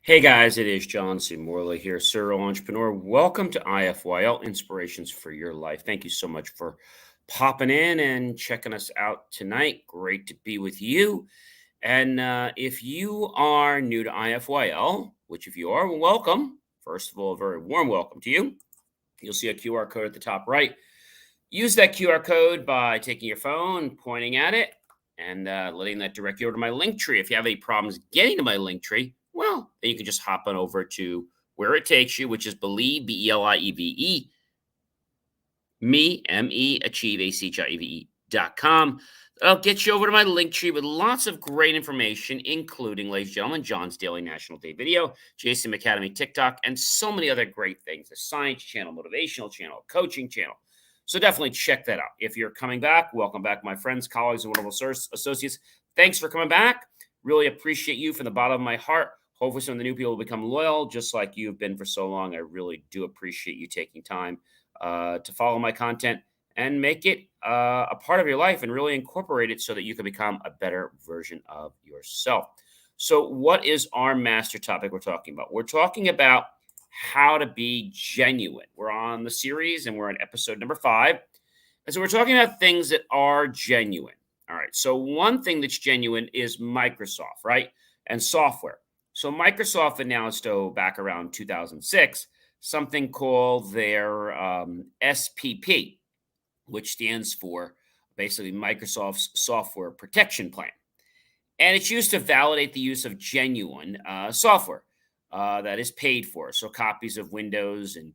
Hey guys, it is John C. Morley here, serial entrepreneur. Welcome to IFYL Inspirations for Your Life. Thank you so much for popping in and checking us out tonight. Great to be with you. And if you are new to IFYL, which if you are, well, welcome. First of all, a very warm welcome to you. You'll see a QR code at the top right. Use that QR code by taking your phone, pointing at it, and letting that direct you over to my link tree. If you have any problems getting to my link tree, well, then you can just hop on over to where it takes you, which is Believe, Believe, me, Achieve, ACHIEVE.com. That'll get you over to my link tree with lots of great information, including, ladies and gentlemen, John's Daily National Day Video, JCM Academy TikTok, and so many other great things. The science channel, motivational channel, coaching channel. So definitely check that out. If you're coming back, welcome back, my friends, colleagues, and wonderful associates. Thanks for coming back. Really appreciate you from the bottom of my heart. Hopefully some of the new people will become loyal, just like you've been for so long. I really do appreciate you taking time to follow my content and make it a part of your life and really incorporate it so that you can become a better version of yourself. So, what is our master topic we're talking about? We're talking about how to be genuine. We're on the series and we're on episode number 5. And so, we're talking about things that are genuine. All right. So, one thing that's genuine is Microsoft, right? And software. So, Microsoft announced, back around 2006, something called their SPP, which stands for basically Microsoft's Software Protection Plan. And it's used to validate the use of genuine software that is paid for. So copies of Windows and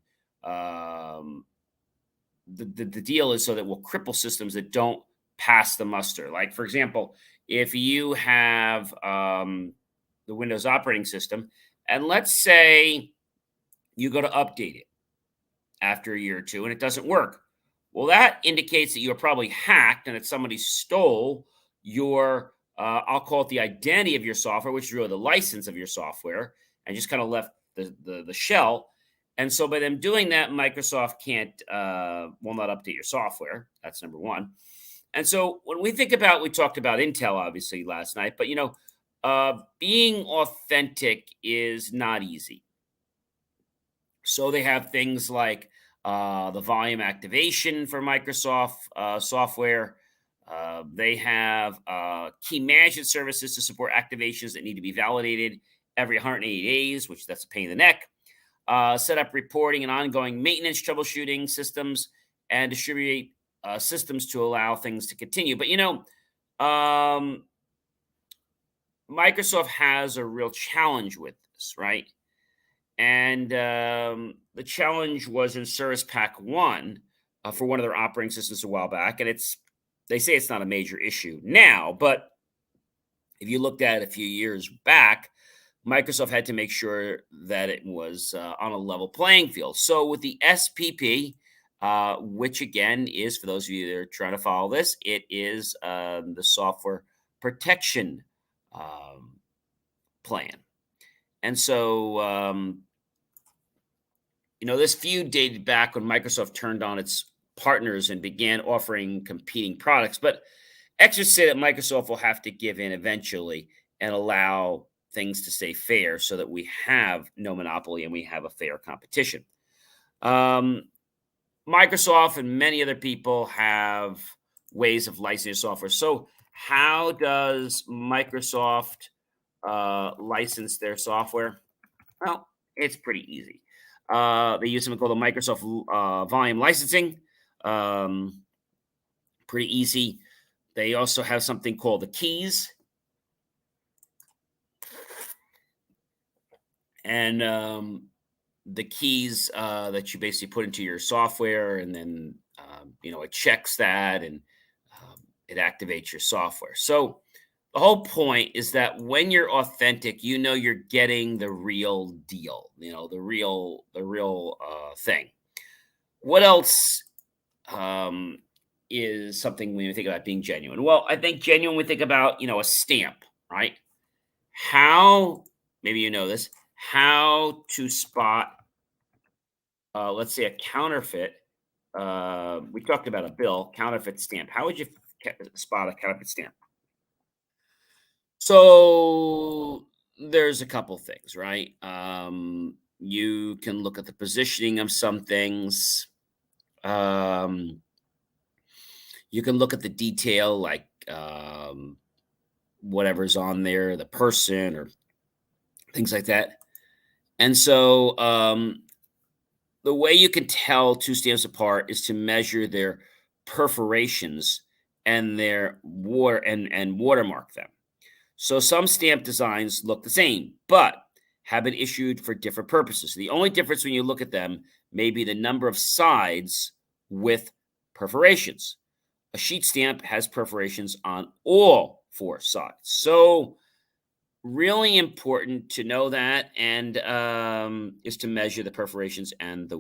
the deal is so that we'll cripple systems that don't pass the muster. Like, for example, if you have the Windows operating system, and let's say you go to update it after a year or two and it doesn't work. Well, that indicates that you're probably hacked and that somebody stole your, I'll call it the identity of your software, which is really the license of your software, and just kind of left the shell. And so by them doing that, Microsoft will not update your software. That's number one. And so when we think about, we talked about Intel obviously last night, but being authentic is not easy. So they have things like the volume activation for Microsoft software. They have key management services to support activations that need to be validated every 180 days, which that's a pain in the neck. Set up reporting and ongoing maintenance troubleshooting systems and distribute systems to allow things to continue. But, Microsoft has a real challenge with this, right? And the challenge was in Service Pack 1 for one of their operating systems a while back. And they say it's not a major issue now, but if you looked at it a few years back, Microsoft had to make sure that it was on a level playing field. So with the SPP, which again is, for those of you that are trying to follow this, it is the Software Protection Plan. And so, this feud dated back when Microsoft turned on its partners and began offering competing products. But experts say that Microsoft will have to give in eventually and allow things to stay fair so that we have no monopoly and we have a fair competition. Microsoft and many other people have ways of licensing software. So how does Microsoft license their software? Well, it's pretty easy. They use something called the Microsoft Volume Licensing. Pretty easy. They also have something called the keys. And the keys that you basically put into your software, and then, it checks that and it activates your software. So the whole point is that when you're authentic, you're getting the real deal, the real thing. What else is something when you think about being genuine? Well, I think genuine, we think about, a stamp, right? How, maybe you know this, how to spot, let's say, a counterfeit. We talked about a bill, counterfeit stamp. How would you spot a counterfeit stamp? So there's a couple things, right? You can look at the positioning of some things. Um, you can look at the detail, like whatever's on there, the person or things like that. And so the way you can tell two stamps apart is to measure their perforations and their and watermark them. So some stamp designs look the same, but have been issued for different purposes. The only difference when you look at them may be the number of sides with perforations. A sheet stamp has perforations on all four sides. So really important to know that, and is to measure the perforations and the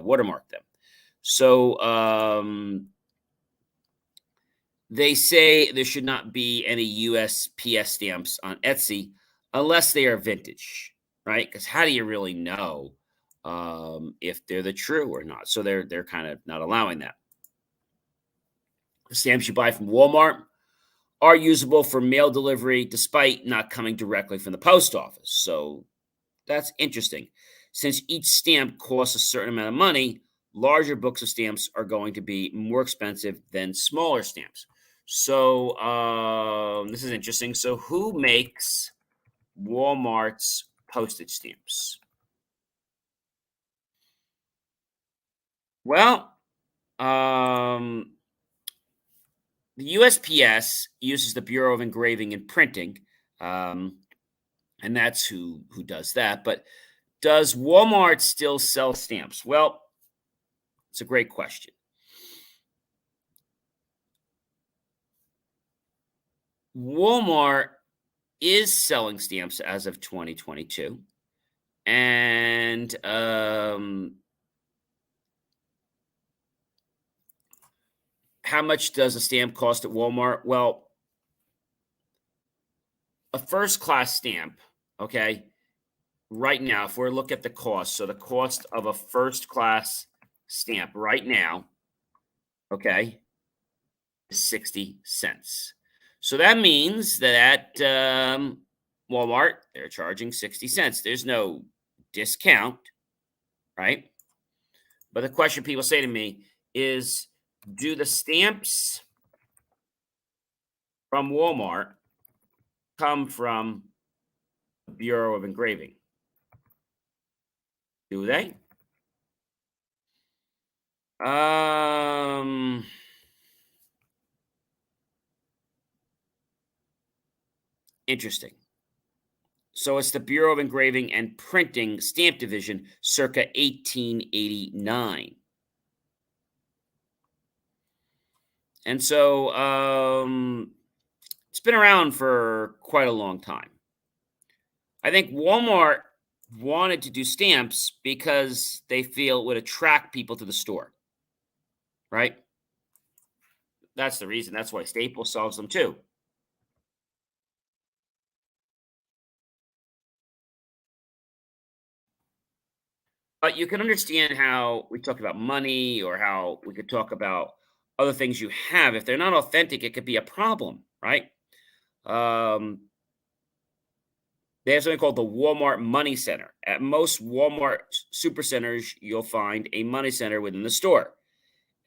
watermark them. So they say there should not be any USPS stamps on Etsy unless they are vintage, right? Because how do you really know if they're the true or not? So they're kind of not allowing that. The stamps you buy from Walmart are usable for mail delivery despite not coming directly from the post office. So that's interesting. Since each stamp costs a certain amount of money, larger books of stamps are going to be more expensive than smaller stamps. So this is interesting. So who makes Walmart's postage stamps? Well, um, the USPS uses the Bureau of Engraving and Printing, um, and that's who does that. But does Walmart still sell stamps? Well, it's a great question. Walmart is selling stamps as of 2022. And how much does a stamp cost at Walmart? Well, a first class stamp, okay, right now, if we're look at the cost, so the cost of a first class stamp right now, okay, is 60 cents. So that means that at Walmart, they're charging 60 cents. There's no discount, right? But the question people say to me is, do the stamps from Walmart come from the Bureau of Engraving? Do they? Um, Interesting. So it's the Bureau of Engraving and Printing Stamp Division circa 1889. And so it's been around for quite a long time. I think Walmart wanted to do stamps because they feel it would attract people to the store, right? That's the reason. That's why Staples sells them too. But you can understand how we talk about money or how we could talk about other things you have. If they're not authentic, it could be a problem, right? Um, they have something called the Walmart Money Center. At most Walmart supercenters, you'll find a money center within the store.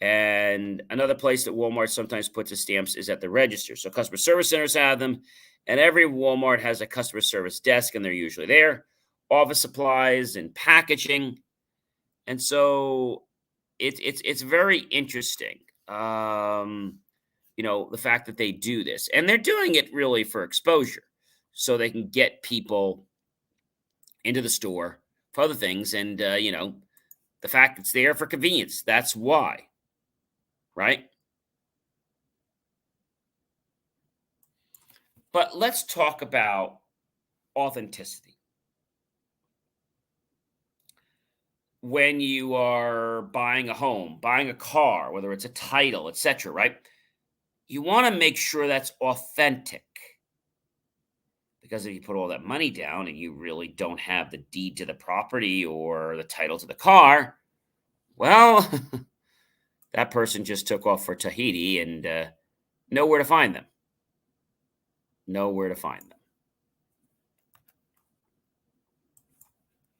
And another place that Walmart sometimes puts its stamps is at the register. So customer service centers have them, and every Walmart has a customer service desk, and they're usually there. Office supplies and packaging, and so it's very interesting. The fact that they do this, and they're doing it really for exposure, so they can get people into the store for other things, and the fact it's there for convenience. That's why, right? But let's talk about authenticity. When you are buying a home, buying a car, whether it's a title, etc., right? You want to make sure that's authentic because if you put all that money down and you really don't have the deed to the property or the title to the car, well, that person just took off for Tahiti and nowhere to find them. Nowhere to find them.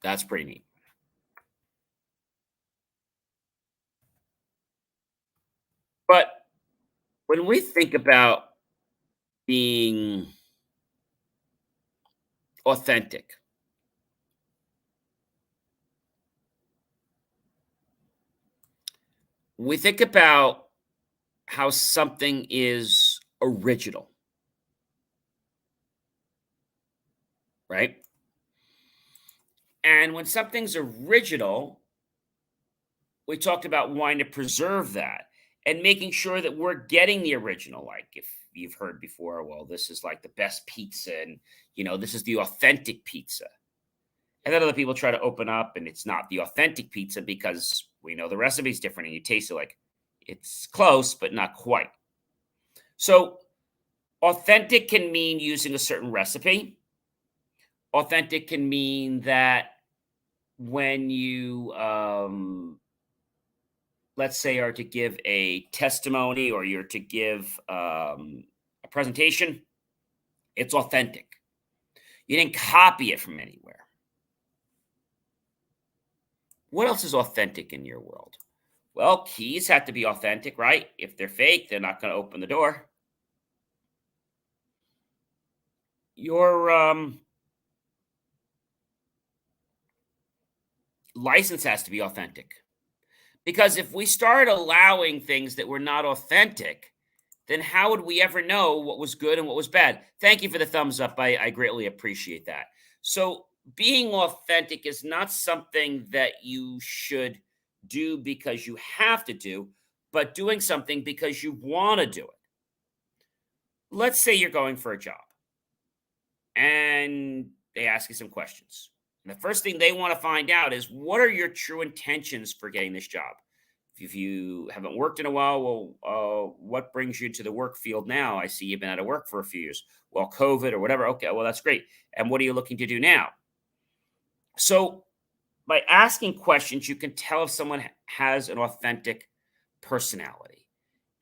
That's pretty neat. But when we think about being authentic, we think about how something is original, right? And when something's original, we talked about wanting to preserve that and making sure that we're getting the original. Like if you've heard before, well, this is like the best pizza, and this is the authentic pizza. And then other people try to open up, and it's not the authentic pizza because we know the recipe's different, and you taste it like it's close, but not quite. So authentic can mean using a certain recipe. Authentic can mean that when you let's say, are to give a testimony or you're to give a presentation, it's authentic. You didn't copy it from anywhere. What else is authentic in your world? Well, keys have to be authentic, right? If they're fake, they're not going to open the door. Your license has to be authentic. Because if we start allowing things that were not authentic, then how would we ever know what was good and what was bad? Thank you for the thumbs up. I greatly appreciate that. So, being authentic is not something that you should do because you have to do, but doing something because you want to do it. Let's say you're going for a job and they ask you some questions. And the first thing they want to find out is what are your true intentions for getting this job? If you haven't worked in a while, well, what brings you to the work field now? I see you've been out of work for a few years. Well, COVID or whatever. Okay, well, that's great. And what are you looking to do now? So, by asking questions, you can tell if someone has an authentic personality.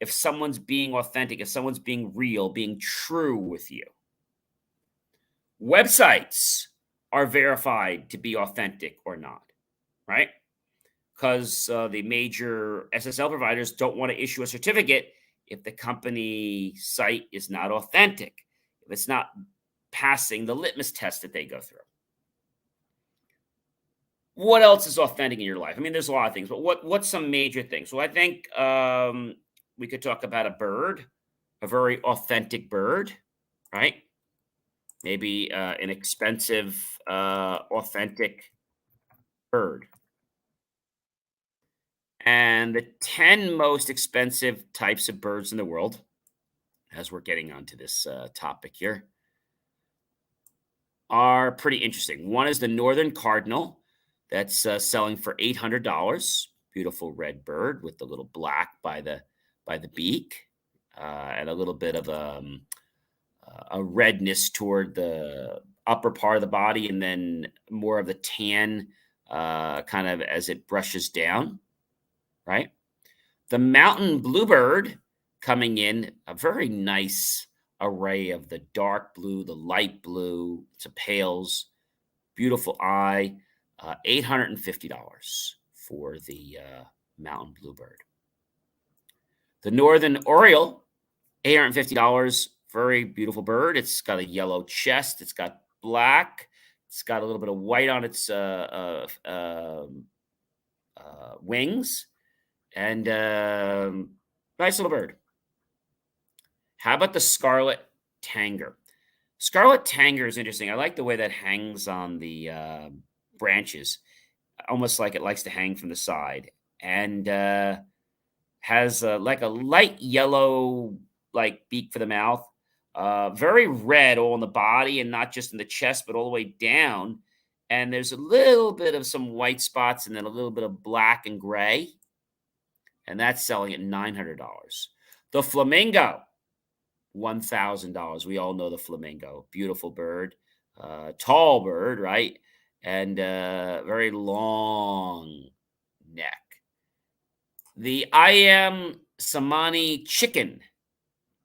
If someone's being authentic, if someone's being real, being true with you. Websites are verified to be authentic or not, right? Because the major SSL providers don't want to issue a certificate if the company site is not authentic, if it's not passing the litmus test that they go through. What else is authentic in your life? I mean, there's a lot of things, but what's some major things? Well, I think we could talk about a bird, a very authentic bird, right? Maybe an expensive, authentic bird. And the 10 most expensive types of birds in the world, as we're getting onto this topic here, are pretty interesting. One is the northern cardinal, that's selling for $800. Beautiful red bird with the little black by the beak, and a little bit of a redness toward the upper part of the body, and then more of the tan kind of as it brushes down, right? The mountain bluebird coming in, a very nice array of the dark blue, the light blue, it's a pales, beautiful eye, $850 for the mountain bluebird. The northern oriole, $850, very beautiful bird. It's got a yellow chest, it's got black, it's got a little bit of white on its wings, and nice little bird. How about the scarlet tanger? Scarlet tanger is interesting. I like the way that hangs on the branches, almost like it likes to hang from the side, and has like a light yellow like beak for the mouth. Very red all in the body and not just in the chest, but all the way down. And there's a little bit of some white spots and then a little bit of black and gray. And that's selling at $900. The flamingo, $1,000. We all know the flamingo. Beautiful bird, tall bird, right? And very long neck. The I am Samani chicken,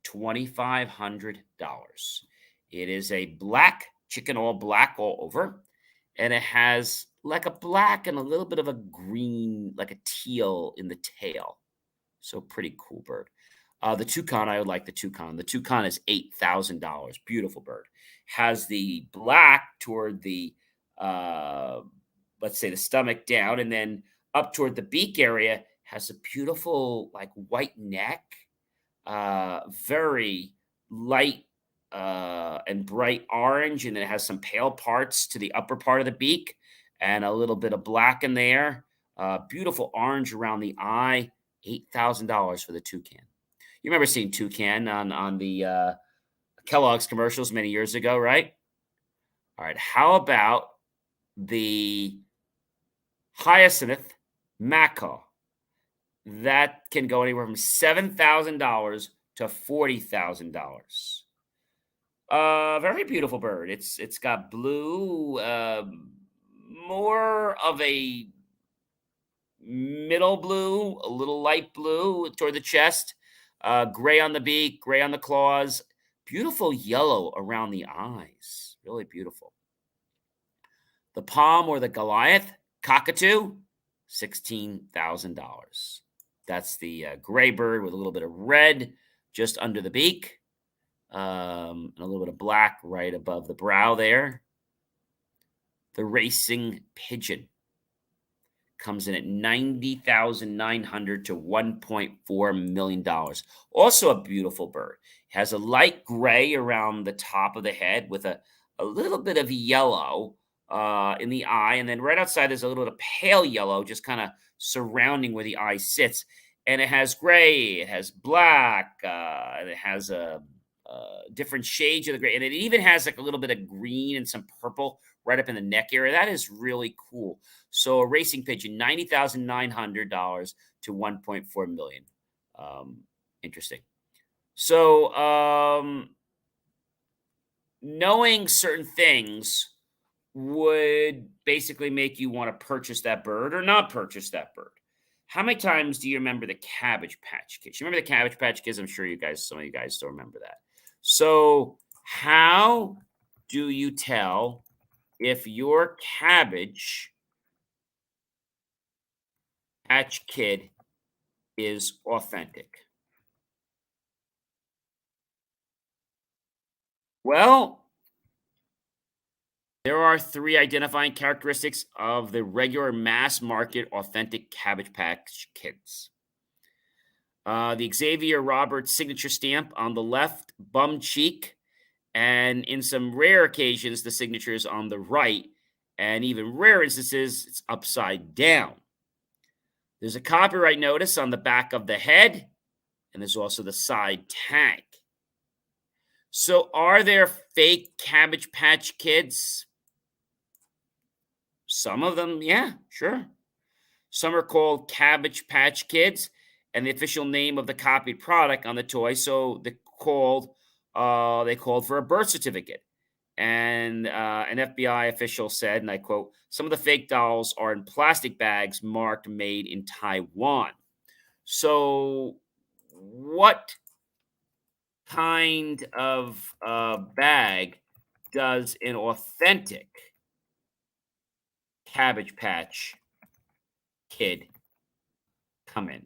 $2,500. It is a black chicken, all black all over, and it has like a black and a little bit of a green, like a teal in the tail. So pretty cool bird. The toucan, I would like the toucan. The toucan is $8,000. Beautiful bird. Has the black toward the, uh, let's say, the stomach down, and then up toward the beak area has a beautiful, like, white neck, very light and bright orange, and it has some pale parts to the upper part of the beak and a little bit of black in there. Beautiful orange around the eye. $8,000 for the toucan. You remember seeing toucan on the Kellogg's commercials many years ago, right? All right. How about the hyacinth macaw? That can go anywhere from $7,000 to $40,000. Very beautiful bird. It's got blue, more of a middle blue, a little light blue toward the chest, gray on the beak, gray on the claws, beautiful yellow around the eyes. Really beautiful. The palm or the Goliath cockatoo, $16,000. That's the gray bird with a little bit of red just under the beak, and a little bit of black right above the brow there. The racing pigeon comes in at $90,900 to $1.4 million. Also a beautiful bird. Has a light gray around the top of the head with a little bit of yellow in the eye. And then right outside, there's a little bit of pale yellow just kind of surrounding where the eye sits. And it has gray, it has black, and it has a different shades of the gray. And it even has like a little bit of green and some purple right up in the neck area. That is really cool. So a racing pigeon, $90,900 to $1.4 million. Interesting. So knowing certain things would basically make you want to purchase that bird or not purchase that bird. How many times do you remember the Cabbage Patch Kids? You remember the Cabbage Patch Kids? I'm sure some of you guys still remember that. So how do you tell if your Cabbage Patch Kid is authentic? Well, there are three identifying characteristics of the regular mass market authentic Cabbage Patch Kids. The Xavier Roberts signature stamp on the left bum cheek, and in some rare occasions, the signature is on the right, and even rare instances, it's upside down. There's a copyright notice on the back of the head, and there's also the side tag. So, are there fake Cabbage Patch Kids? Some of them, yeah, sure. Some are called Cabbage Patch Kids, and the official name of the copied product on the toy. So they called for a birth certificate, and an FBI official said, and I quote, "Some of the fake dolls are in plastic bags marked made in Taiwan." So, what kind of bag does an authentic Cabbage Patch Kid come in?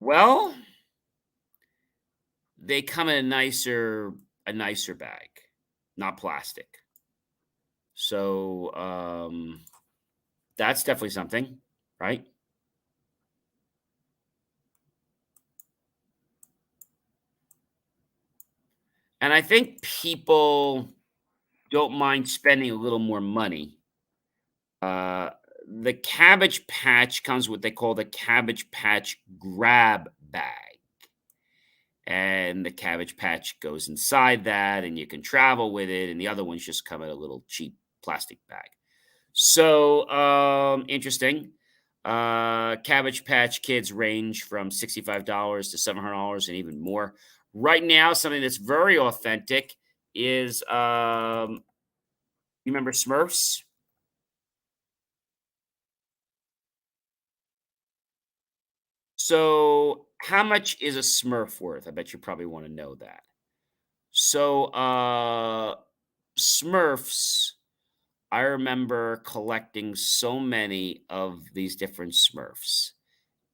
Well, they come in a nicer bag, not plastic. So that's definitely something, right? And I think people don't mind spending a little more money. Uh, the Cabbage Patch comes with what they call the Cabbage Patch grab bag. And the Cabbage Patch goes inside that, and you can travel with it. And the other ones just come in a little cheap plastic bag. So interesting. Cabbage Patch Kids range from $65 to $700 and even more. Right now, something that's very authentic is you remember Smurfs? So, how much is a Smurf worth? I bet you probably want to know that. So, Smurfs, I remember collecting so many of these different Smurfs.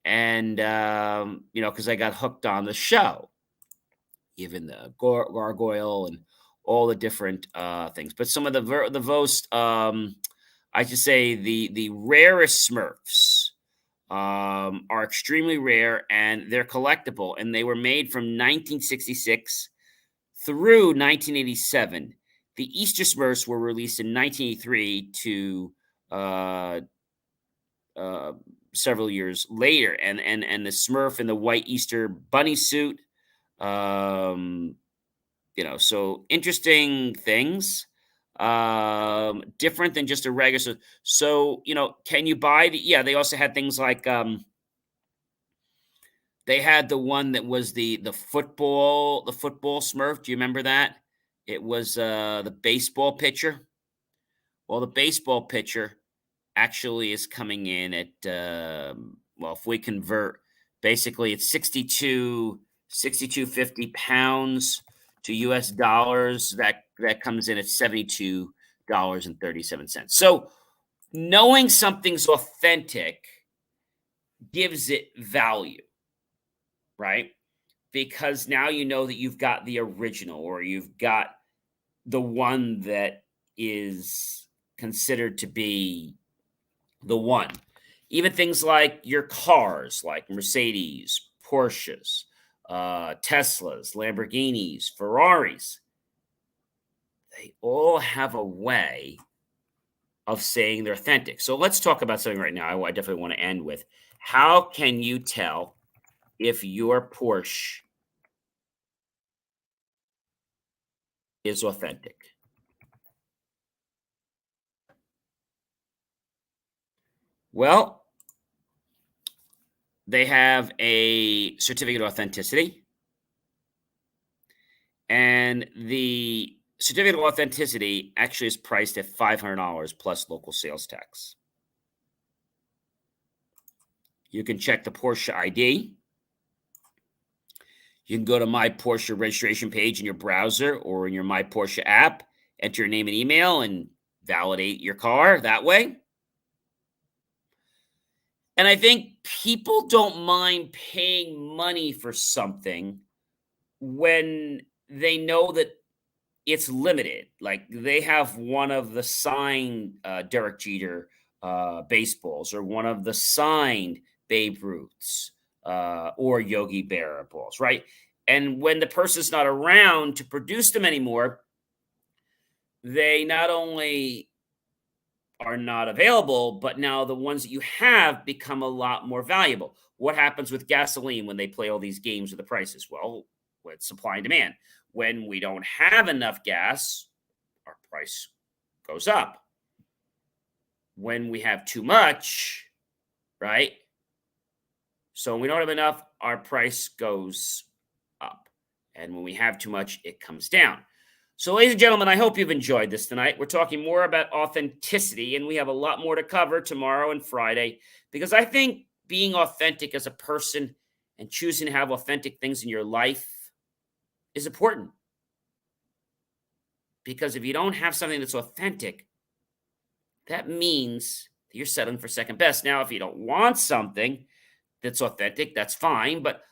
And, because I got hooked on the show, even the gargoyle and all the different things. But some of the most, I should say, the rarest Smurfs are extremely rare and they're collectible. And they were made from 1966 through 1987. The Easter Smurfs were released in 1983 to uh, uh, several years later, and the Smurf in the white Easter bunny suit. Um, so interesting things. Different than just a regular. So can you buy the? Yeah, they also had things like they had the one that was the football Smurf. Do you remember that? It was the baseball pitcher. Well, the baseball pitcher actually is coming in at well, if we convert, basically it's 62.50 pounds to US dollars. That comes in at $72.37. So knowing something's authentic gives it value, right? Because now you know that you've got the original, or you've got the one that is considered to be the one. Even things like your cars, like Mercedes, Porsches, Teslas, Lamborghinis, Ferraris, they all have a way of saying they're authentic. So let's talk about something right now I definitely want to end with. How can you tell if your Porsche is authentic? Well, they have a certificate of authenticity, and the certificate of authenticity actually is priced at $500 plus local sales tax. You can check the Porsche ID. You can go to My Porsche registration page in your browser or in your My Porsche app, enter your name and email, and validate your car that way. And I think people don't mind paying money for something when they know that it's limited. Like they have one of the signed Derek Jeter baseballs, or one of the signed Babe Ruths, or Yogi Berra balls, right? And when the person's not around to produce them anymore, they not only are not available, but now the ones that you have become a lot more valuable. What happens with gasoline when they play all these games with the prices? Well, with supply and demand. When we don't have enough gas, our price goes up. When we have too much, right? So when we don't have enough, our price goes up. And when we have too much, it comes down. So, ladies and gentlemen, I hope you've enjoyed this tonight. We're talking more about authenticity, and we have a lot more to cover tomorrow and Friday, because I think being authentic as a person and choosing to have authentic things in your life is important. Because if you don't have something that's authentic, that means that you're settling for second best. Now, if you don't want something that's authentic, that's fine. But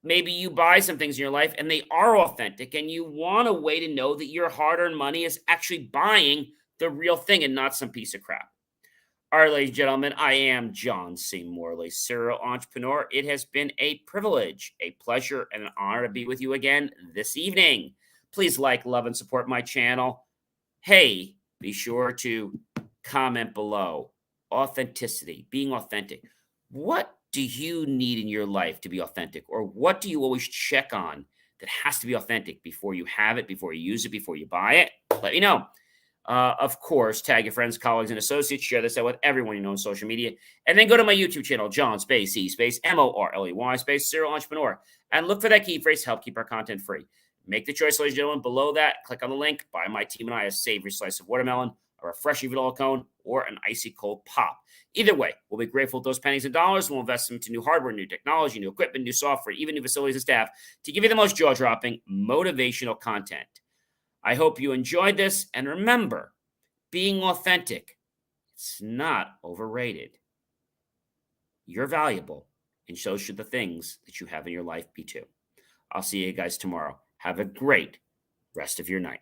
maybe you buy some things in your life and they are authentic, and you want a way to know that your hard-earned money is actually buying the real thing and not some piece of crap. All right, ladies and gentlemen, I am John C. Morley, serial entrepreneur. It has been a privilege, a pleasure, and an honor to be with you again this evening. Please like, love, and support my channel. Hey, be sure to comment below. Authenticity, being authentic. What do you need in your life to be authentic? Or what do you always check on that has to be authentic before you have it, before you use it, before you buy it? Let me know. Of course, tag your friends, colleagues, and associates. Share this out with everyone you know on social media. And then go to my YouTube channel, John Space, E Space, Morley Space, Serial Entrepreneur. And look for that key phrase, help keep our content free. Make the choice, ladies and gentlemen. Below that, click on the link. Buy my team and I a savory slice of watermelon, a refreshing vanilla cone, or an icy cold pop. Either way, we'll be grateful for those pennies and dollars. We'll invest them into new hardware, new technology, new equipment, new software, even new facilities and staff to give you the most jaw-dropping, motivational content. I hope you enjoyed this, and remember, being authentic, it's not overrated. You're valuable, and so should the things that you have in your life be too. I'll see you guys tomorrow. Have a great rest of your night.